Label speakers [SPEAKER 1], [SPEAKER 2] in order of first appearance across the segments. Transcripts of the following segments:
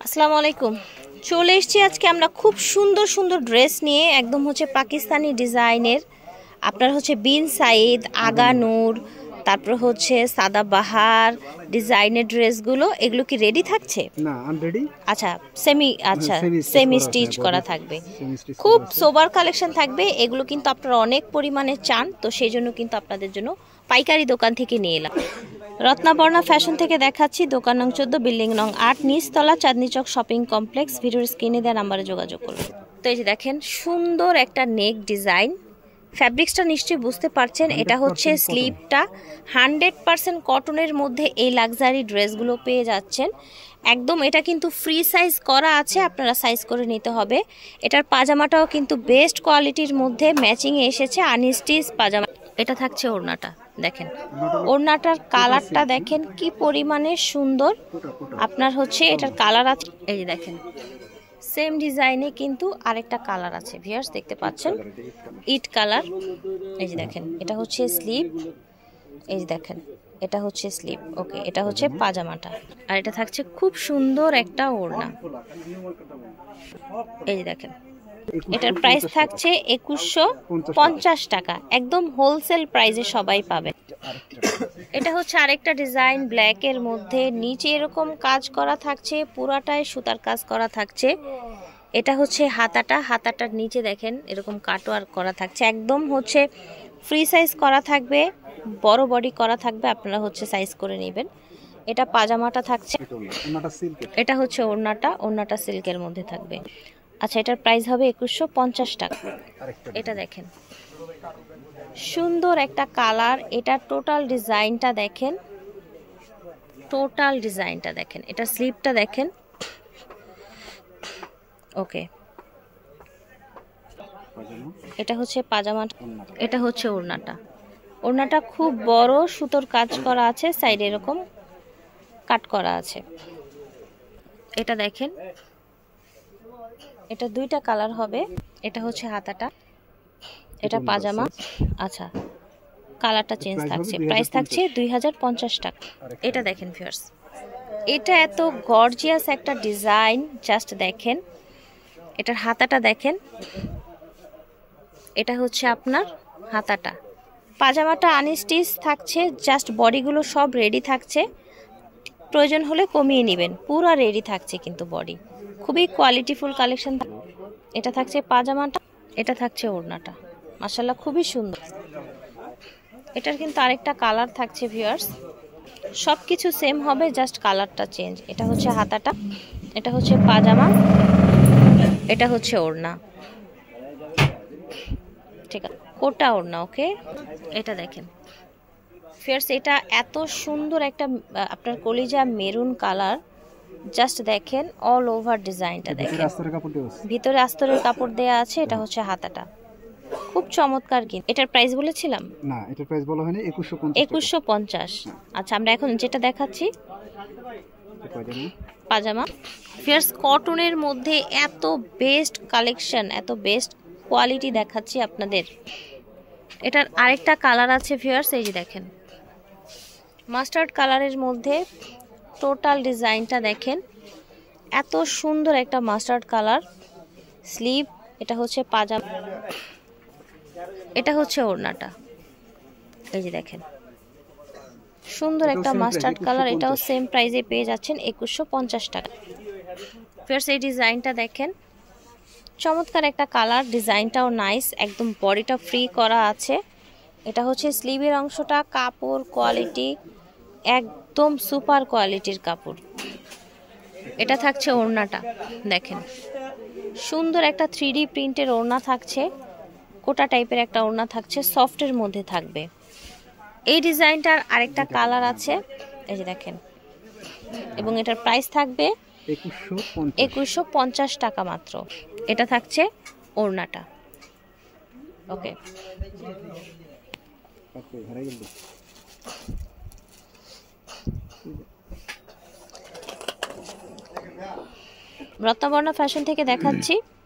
[SPEAKER 1] আসসালামু আলাইকুম। চলে এসেছি আজকে আমরা খুব সুন্দর সুন্দর ড্রেস নিয়ে, একদম হচ্ছে পাকিস্তানি ডিজাইনের। আপনার হচ্ছে বিন সাইদ, আগা নূর, তারপর হচ্ছে সাদাবাহার ডিজাইনের ড্রেসগুলো। এগুলো কি রেডি থাকছে?
[SPEAKER 2] না, আনরেডি।
[SPEAKER 1] আচ্ছা, সেমি স্টিচ করা থাকবে।
[SPEAKER 2] খুব
[SPEAKER 1] খুব সোবার কালেকশন থাকবে এগুলো, কিন্তু আপনারা অনেক পরিমাণে চান, তো সেই জন্য কিন্তু আপনাদের জন্য পাইকারি দোকান থেকে নিয়ে এলাম। রত্নাবর্ণা ফ্যাশন থেকে দেখাচ্ছি। দোকান নং 14, বিল্ডিং নং 8, নিচতলা, চাঁদনি চক শপিং কমপ্লেক্স। ভিডিওর স্ক্রিনে দেওয়া নাম্বারে যোগাযোগ করুন। তো এই যে দেখেন, সুন্দর একটা নেক ডিজাইন। ফ্যাব্রিক্সটা নিশ্চয়ই বুঝতে পারছেন, এটা হচ্ছে স্লিভটা। 100% কটনের মধ্যে এই লাক্সারি ড্রেসগুলো পেয়ে যাচ্ছেন একদম। এটা কিন্তু ফ্রি সাইজ করা আছে, আপনারা সাইজ করে নিতে হবে। এটার পাজামাটাও কিন্তু বেস্ট কোয়ালিটির মধ্যে ম্যাচিংয়ে এসেছে, আনস্টিচ পাজামা। এটা থাকছে ওড়নাটা, দেখেন ওড়নাটার কালারটা দেখেন কি পরিমাণে সুন্দর। আপনার হচ্ছে এটার কালার আছে, এই যে দেখেন সেম ডিজাইনে কিন্তু আরেকটা কালার আছে ভিউয়ার্স, দেখতে পাচ্ছেন ইট কালার। এই যে দেখেন এটা হচ্ছে স্লিভ, এই যে দেখেন এটা হচ্ছে স্লিভ। ওকে, এটা হচ্ছে পাজামাটা, আর এটা থাকছে খুব সুন্দর একটা ওড়না। এই যে দেখেন এটার প্রাইস থাকছে 2150 টাকা, একদম হোলসেল প্রাইসে সবাই পাবে। এটা হচ্ছে আরেকটা ডিজাইন ব্ল্যাকের মধ্যে, নিচে এরকম কাজ করা থাকছে, পুরাটায় সুতার কাজ করা থাকছে। এটা হচ্ছে হাতাটার নিচে দেখেন এরকম কাটওয়ার্ক করা থাকছে, একদম হচ্ছে ফ্রি সাইজ করা থাকবে, বড় বডি করা থাকবে, আপনারা হচ্ছে সাইজ করে নেবেন। এটা পাজামাটা থাকছে, এটা হচ্ছে ওড়নাটা সিল্কের মধ্যে থাকবে। আচ্ছা, এটার প্রাইস হবে 2150 টাকা। এটা দেখেন সুন্দর একটা কালার, এটা টোটাল ডিজাইনটা দেখেন, এটা স্লিভটা দেখেন। ওকে, এটা হচ্ছে পাজামা, এটা হচ্ছে ওড়নাটা খুব বড় সুতোর কাজ করা আছে, সাইডে এরকম কাট করা আছে। এটা দেখেন, এটা দুইটা কালার হবে। এটা হচ্ছে হাতাটা, এটা পাজামা। আচ্ছা, কালারটা চেঞ্জ থাকছে, প্রাইস থাকছে 2050 টাকা। এটা দেখেন ভিউয়ার্স, এটা এত গর্জিয়াস একটা ডিজাইন, জাস্ট দেখেন এটার হাতাটা দেখেন। এটা হচ্ছে আপনার হাতাটা, পাজামাটা আনস্টিচ থাকছে, জাস্ট বডিগুলো সব রেডি থাকছে, প্রয়োজন হলে কমিয়ে নেবেন, পুরো রেডি থাকছে কিন্তু বডি। খুবই কোয়ালিটিফুল কালেকশন। এটা থাকছে পাজামাটা, এটা থাকছে ওড়নাটা, মাশাআল্লাহ খুবই সুন্দর। এটার কিন্তু আরেকটা কালার থাকছে ভিউয়ার্স, সব কিছু সেম হবে, জাস্ট কালারটা চেঞ্জ। এটা হচ্ছে হাতাটা, এটা হচ্ছে পাজামা, এটা হচ্ছে ওড়না, ঠিক আছে, কোটা ওড়না। ওকে, এটা দেখেন ভিউয়ার্স, এটা এত সুন্দর একটা আপনার কলিজা মেরুন কালার, জাস্ট দেখেন অল ওভার ডিজাইনটা দেখেন, ভিতরে আস্তরের কাপড় দেয়া আছে। এটা হচ্ছে হাতাটা, খুব চমৎকার। কিন্তু এটার প্রাইস বলেছিলাম
[SPEAKER 2] না, এটার প্রাইস বলা হয়নি,
[SPEAKER 1] 2150। আচ্ছা, আমরা এখন যেটা দেখাচ্ছি পাজামা। ফিয়ার্স কটনের মধ্যে এত বেস্ট কালেকশন, এত বেস্ট কোয়ালিটি দেখাচ্ছি আপনাদের। এটার আরেকটা কালার আছে ভিউয়ার্স, এই যে দেখেন মাস্টার্ড কালারের মধ্যে টোটাল ডিজাইনটা দেখেন, এত সুন্দর একটা মাস্টার্ড কালার স্লিভ। এটা হচ্ছে পাজামা, এটা হচ্ছে ওড়নাটা, এই যে দেখেন সুন্দর একটা মাস্টার্ড কালার। এটাও সেম প্রাইসে পেয়ে যাচ্ছেন 2150 টাকা। ফিয়ার্স এই ডিজাইনটা দেখেন, চমৎকার একটা কালার, ডিজাইনটাও নাইস, একদম বডিটা ফ্রি করা আছে। এটা হচ্ছে স্লিভের অংশটা, কাপড় কোয়ালিটি একদম সুপার কোয়ালিটির কাপড়। এটা থাকছে ওড়নাটা, দেখেন সুন্দর একটা 3D প্রিন্টের ওড়না থাকছে, কোটা টাইপের একটা ওড়না থাকছে, সফটের মধ্যে থাকবে। এই ডিজাইনটার আরেকটা কালার আছে, এই যে দেখেন, এবং এটার প্রাইস থাকবে 2150 টাকা মাত্র। এটা থাকছে ওড়নাটা। ওকে, রত্নাবর্ণা ফ্যাশন থেকে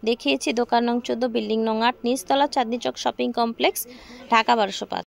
[SPEAKER 1] দেখিয়েছি। দোকান নং 14, বিল্ডিং নং 8, নিচতলা, চাঁদনি চক শপিং কমপ্লেক্স, ঢাকা 1205।